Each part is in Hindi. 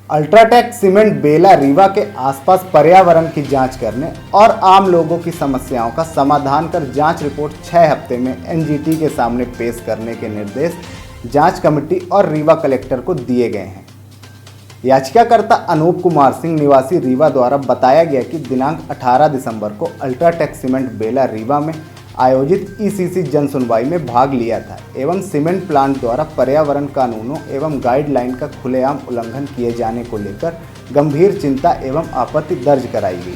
अल्ट्राटेक सीमेंट बेला रीवा के आसपास पर्यावरण की जांच करने और आम लोगों की समस्याओं का समाधान कर जांच रिपोर्ट 6 हफ्ते में एनजीटी के सामने पेश करने के निर्देश जांच कमेटी और रीवा कलेक्टर को दिए गए हैं। याचिकाकर्ता अनूप कुमार सिंह निवासी रीवा द्वारा बताया गया कि दिनांक 18 दिसंबर को अल्ट्राटेक सीमेंट बेला रीवा में आयोजित ईसीसी जन सुनवाई में भाग लिया था एवं सीमेंट प्लांट द्वारा पर्यावरण कानूनों एवं गाइडलाइन का खुलेआम उल्लंघन किए जाने को लेकर गंभीर चिंता एवं आपत्ति दर्ज कराई गई।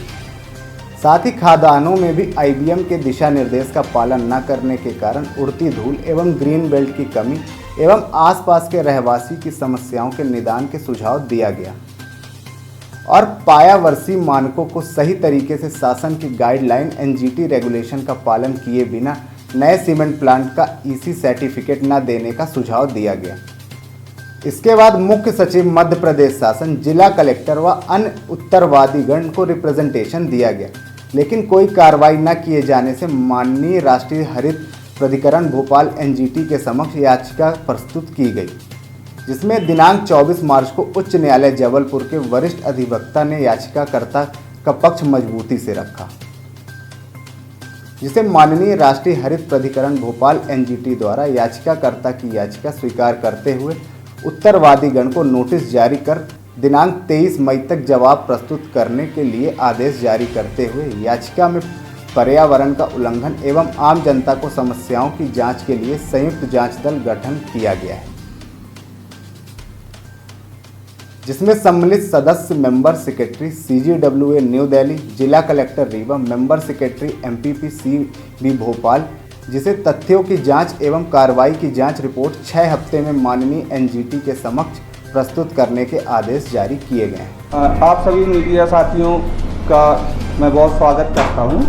साथ ही खदानों में भी आईबीएम के दिशा निर्देश का पालन न करने के कारण उड़ती धूल एवं ग्रीन बेल्ट की कमी एवं आसपास के रहवासी की समस्याओं के निदान के सुझाव दिया गया और पायावर्षीय मानकों को सही तरीके से शासन की गाइडलाइन एनजीटी रेगुलेशन का पालन किए बिना नए सीमेंट प्लांट का ईसी सर्टिफिकेट न देने का सुझाव दिया गया। इसके बाद मुख्य सचिव मध्य प्रदेश शासन, जिला कलेक्टर व अन्य उत्तरवादीगण को रिप्रेजेंटेशन दिया गया, लेकिन कोई कार्रवाई न किए जाने से माननीय राष्ट्रीय हरित प्राधिकरण भोपाल एनजीटी के समक्ष याचिका प्रस्तुत की गई, जिसमें दिनांक 24 मार्च को उच्च न्यायालय जबलपुर के वरिष्ठ अधिवक्ता ने याचिकाकर्ता का पक्ष मजबूती से रखा, जिसे माननीय राष्ट्रीय हरित प्राधिकरण भोपाल एनजीटी द्वारा याचिकाकर्ता की याचिका स्वीकार करते हुए उत्तरवादीगण को नोटिस जारी कर दिनांक 23 मई तक जवाब प्रस्तुत करने के लिए आदेश जारी करते हुए याचिका में पर्यावरण का उल्लंघन एवं आम जनता को समस्याओं की जांच के लिए संयुक्त जांच दल गठन किया गया है, जिसमें सम्मिलित सदस्य member secretary CGWA New Delhi, जिला collector Rewa, member secretary MPP CB Bhopal, जिसे तथ्यों की जांच एवं कार्रवाई की जांच रिपोर्ट 6 हफ्ते में माननीय एनजीटी के समक्ष प्रस्तुत करने के आदेश जारी किए गए हैं। आप सभी मीडिया साथियों का मैं बहुत स्वागत करता हूं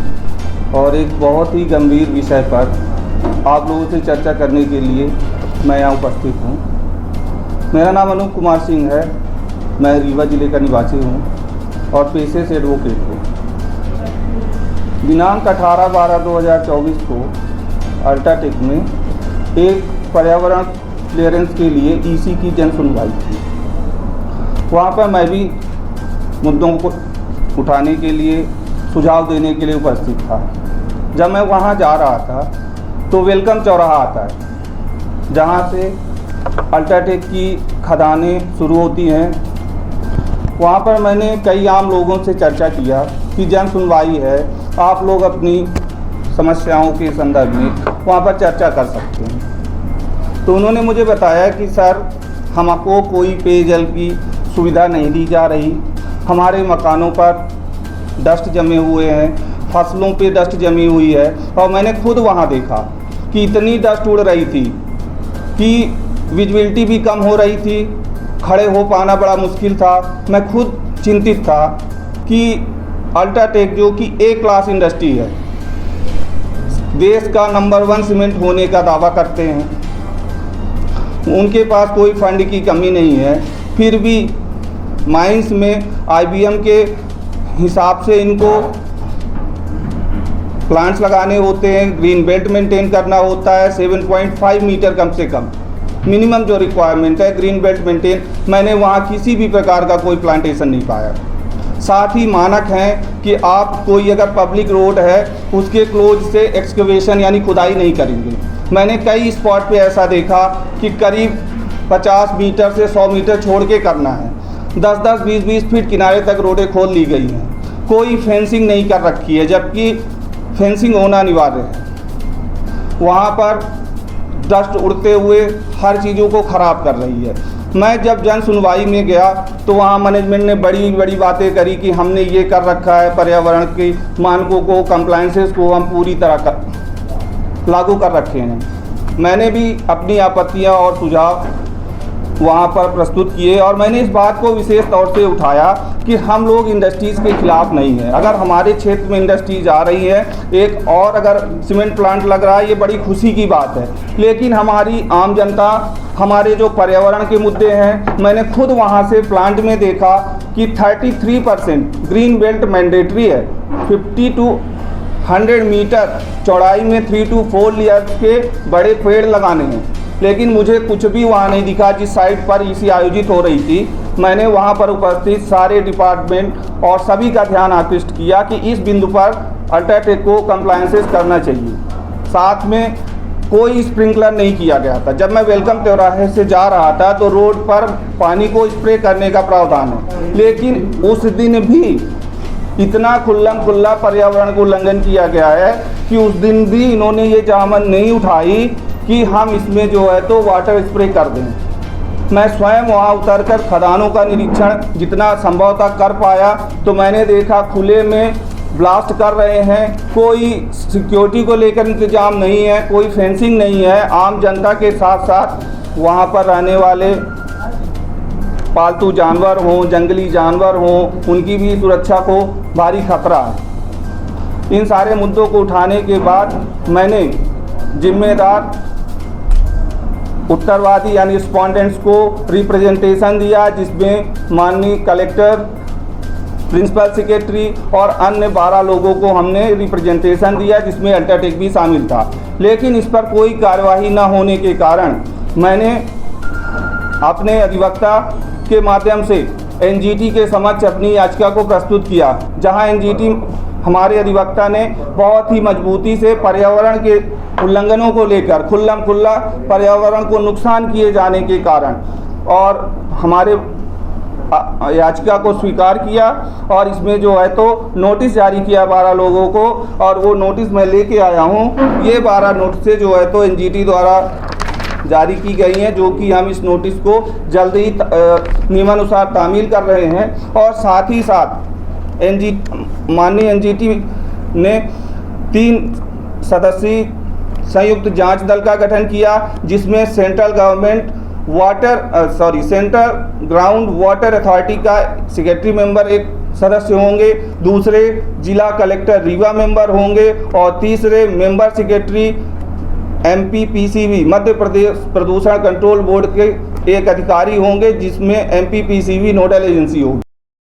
और एक बहुत ही गंभीर विषय पर आप लोगों से चर्चा करने के लिए मैं यहाँ उपस्थित हूँ। मेरा नाम अनूप कुमार सिंह है, मैं रीवा जिले का निवासी हूँ और पेशे से एडवोकेट हूँ। दिनांक 18/12/2024 को अल्ट्राटेक में एक पर्यावरण क्लियरेंस के लिए ईसी की जन सुनवाई थी। वहाँ पर मैं भी मुद्दों को उठाने के लिए, सुझाव देने के लिए उपस्थित था। जब मैं वहाँ जा रहा था तो वेलकम चौराहा आता है, जहाँ से अल्ट्राटेक की खदानें शुरू होती हैं। वहाँ पर मैंने कई आम लोगों से चर्चा किया कि जन सुनवाई है, आप लोग अपनी समस्याओं के संदर्भ में वहाँ पर चर्चा कर सकते हैं। तो उन्होंने मुझे बताया कि सर, हमको कोई पेयजल की सुविधा नहीं दी जा रही, हमारे मकानों पर डस्ट जमे हुए हैं, फसलों पे डस्ट जमी हुई है और मैंने खुद वहाँ देखा कि इतनी डस्ट उड़ रही थी कि विजिबिलिटी भी कम हो रही थी, खड़े हो पाना बड़ा मुश्किल था। मैं खुद चिंतित था कि अल्ट्राटेक जो कि ए क्लास इंडस्ट्री है, देश का नंबर 1 सीमेंट होने का दावा करते हैं, उनके पास कोई फंड की कमी नहीं है, फिर भी माइंस में आईबीएम के हिसाब से इनको प्लांट्स लगाने होते हैं, ग्रीन बेल्ट मेंटेन करना होता है, 7.5 मीटर कम से कम मिनिमम जो रिक्वायरमेंट है ग्रीन बेल्ट मेंटेन। मैंने वहाँ किसी भी प्रकार का कोई प्लांटेशन नहीं पाया। साथ ही मानक हैं कि आप कोई अगर पब्लिक रोड है उसके क्लोज से एक्सकवेशन यानी खुदाई नहीं करेंगे। मैंने कई स्पॉट पे ऐसा देखा कि करीब 50 मीटर से 100 मीटर छोड़ के करना है, 10-10, 20-20 फीट किनारे तक रोडें खोल ली गई हैं, कोई फेंसिंग नहीं कर रखी है, जबकि फेंसिंग होना अनिवार्य है। वहाँ पर डस्ट उड़ते हुए हर चीज़ों को ख़राब कर रही है। मैं जब जन सुनवाई में गया तो वहाँ मैनेजमेंट ने बड़ी बड़ी बातें करी कि हमने ये कर रखा है, पर्यावरण के मानकों को, कंप्लायंसेस को हम पूरी तरह लागू कर रखे हैं। मैंने भी अपनी आपत्तियाँ और सुझाव वहाँ पर प्रस्तुत किए और मैंने इस बात को विशेष तौर से उठाया कि हम लोग इंडस्ट्रीज़ के खिलाफ नहीं हैं। अगर हमारे क्षेत्र में इंडस्ट्रीज आ रही है, एक और अगर सीमेंट प्लांट लग रहा है, ये बड़ी खुशी की बात है, लेकिन हमारी आम जनता, हमारे जो पर्यावरण के मुद्दे हैं, मैंने खुद वहाँ से प्लांट में देखा कि 33% ग्रीन बेल्ट मैंडेटरी है। 50 to 100 मीटर चौड़ाई में 3 to 4 लेयर के बड़े पेड़ लगाने हैं। लेकिन मुझे कुछ भी वहाँ नहीं दिखा। जिस साइट पर इसी आयोजित हो रही थी, मैंने वहाँ पर उपस्थित सारे डिपार्टमेंट और सभी का ध्यान आकृष्ट किया कि इस बिंदु पर अल्ट्राटेक को कंप्लायंसेस करना चाहिए। साथ में कोई स्प्रिंकलर नहीं किया गया था। जब मैं वेलकम चौराहे से जा रहा था तो रोड पर पानी को स्प्रे करने का प्रावधान है, लेकिन उस दिन भी इतना खुल्लम खुल्ला पर्यावरण को उल्लंघन किया गया है कि उस दिन भी इन्होंने ये जहमत नहीं उठाई कि हम इसमें जो है तो वाटर स्प्रे कर दें। मैं स्वयं वहाँ उतरकर खदानों का निरीक्षण जितना संभवतः कर पाया तो मैंने देखा खुले में ब्लास्ट कर रहे हैं, कोई सिक्योरिटी को लेकर इंतजाम नहीं है, कोई फेंसिंग नहीं है। आम जनता के साथ साथ वहाँ पर रहने वाले पालतू जानवर हों, जंगली जानवर हों, उनकी भी सुरक्षा को भारी खतरा है। इन सारे मुद्दों को उठाने के बाद मैंने जिम्मेदार उत्तरवादी यानी रिस्पोंडेंट्स को रिप्रेजेंटेशन दिया, जिसमें माननीय कलेक्टर, प्रिंसिपल सेक्रेटरी और अन्य 12 लोगों को हमने रिप्रेजेंटेशन दिया, जिसमें अल्ट्राटेक भी शामिल था। लेकिन इस पर कोई कार्यवाही न होने के कारण मैंने अपने अधिवक्ता के माध्यम से एनजीटी के समक्ष अपनी याचिका को प्रस्तुत किया, जहां एनजीटी हमारे अधिवक्ता ने बहुत ही मजबूती से पर्यावरण के उल्लंघनों को लेकर खुल्लम खुल्ला पर्यावरण को नुकसान किए जाने के कारण और हमारे याचिका को स्वीकार किया और इसमें जो है तो नोटिस जारी किया 12 लोगों को, और वो नोटिस मैं लेके आया हूँ। ये 12 नोटिस जो है तो एनजीटी द्वारा जारी की गई हैं, जो कि हम इस नोटिस को जल्द ही नियमानुसार तामील कर रहे हैं। और साथ ही साथ माननीय एनजीटी ने 3 सदस्यीय संयुक्त जांच दल का गठन किया, जिसमें सेंट्रल ग्राउंड वाटर अथॉरिटी का सेक्रेटरी मेंबर एक सदस्य होंगे, दूसरे जिला कलेक्टर रीवा मेंबर होंगे और तीसरे member secretary MPPCB Madhya Pradesh प्रदूषण कंट्रोल बोर्ड के एक अधिकारी होंगे, जिसमें MPPCB नोडल एजेंसी होगी।